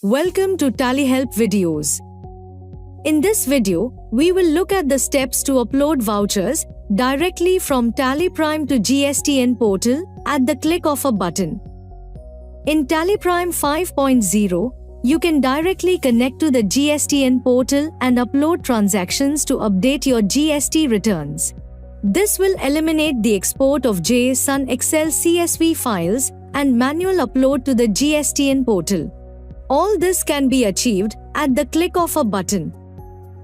Welcome to Tally Help videos. In this video, we will look at the steps to upload vouchers directly from Tally Prime to GSTN portal at the click of a button. In Tally Prime 5.0, you can directly connect to the GSTN portal and upload transactions to update your GST returns. This will eliminate the export of JSON Excel CSV files and manual upload to the GSTN portal. All this can be achieved at the click of a button.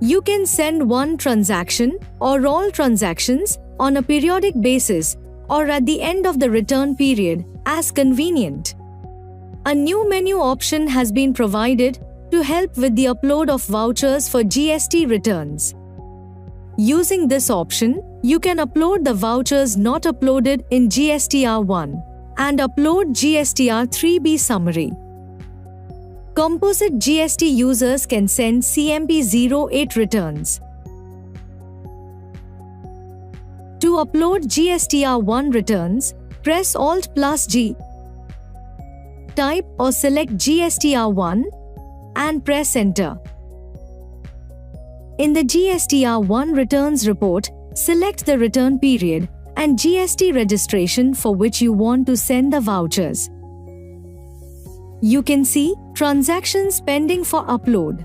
You can send one transaction or all transactions on a periodic basis or at the end of the return period as convenient. A new menu option has been provided to help with the upload of vouchers for GST returns. Using this option, you can upload the vouchers not uploaded in GSTR1 and upload GSTR3B summary. Composite GST users can send CMP08 returns. To upload GSTR1 returns, press Alt+G. Type or select GSTR1 and press Enter. In the GSTR1 returns report, select the return period and GST registration for which you want to send the vouchers. You can see transactions pending for upload.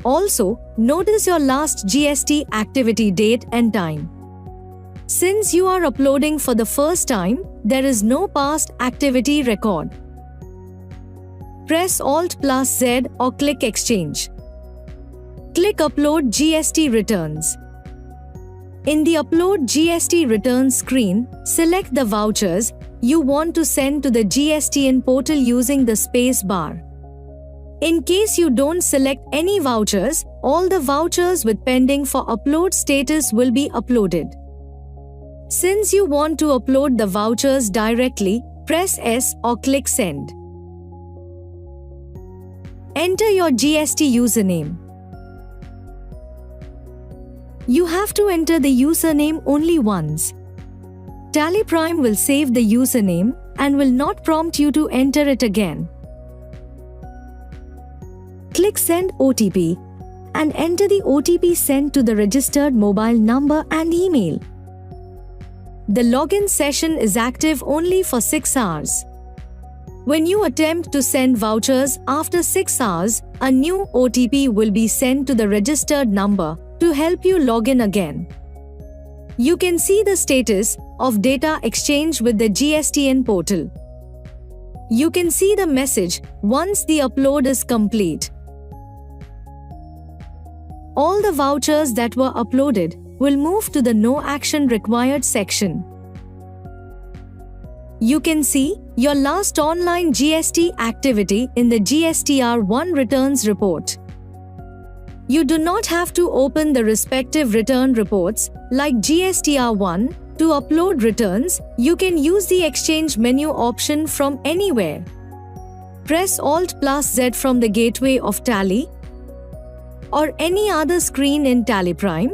Also, notice your last GST activity date and time. Since you are uploading for the first time, there is no past activity record. Press Alt+Z or click Exchange. Click Upload GST Returns. In the Upload GST Returns screen, select the vouchers you want to send to the GSTN portal using the space bar. In case you don't select any vouchers, all the vouchers with pending for upload status will be uploaded. Since you want to upload the vouchers directly, press S or click Send. Enter your GST username. You have to enter the username only once. Tally Prime will save the username and will not prompt you to enter it again. Click Send OTP and enter the OTP sent to the registered mobile number and email. The login session is active only for 6 hours. When you attempt to send vouchers after 6 hours, a new OTP will be sent to the registered number to help you log in again. You can see the status of data exchange with the GSTN portal. You can see the message once the upload is complete. All the vouchers that were uploaded will move to the No Action Required section. You can see your last online GST activity in the GSTR1 returns report. You do not have to open the respective return reports like GSTR1 to upload returns. You can use the Exchange menu option from anywhere. Press Alt+Z from the gateway of Tally or any other screen in Tally Prime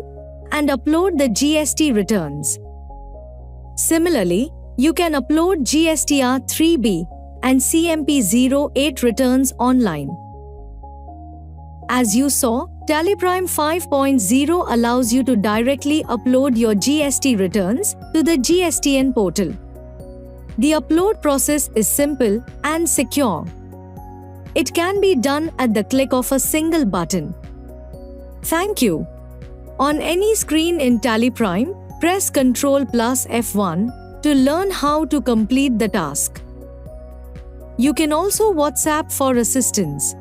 and upload the GST returns. Similarly, you can upload GSTR3B and CMP08 returns online. As you saw, Tally Prime 5.0 allows you to directly upload your GST returns to the GSTN portal. The upload process is simple and secure. It can be done at the click of a single button. Thank you. On any screen in Tally Prime, press Ctrl+F1 to learn how to complete the task. You can also WhatsApp for assistance.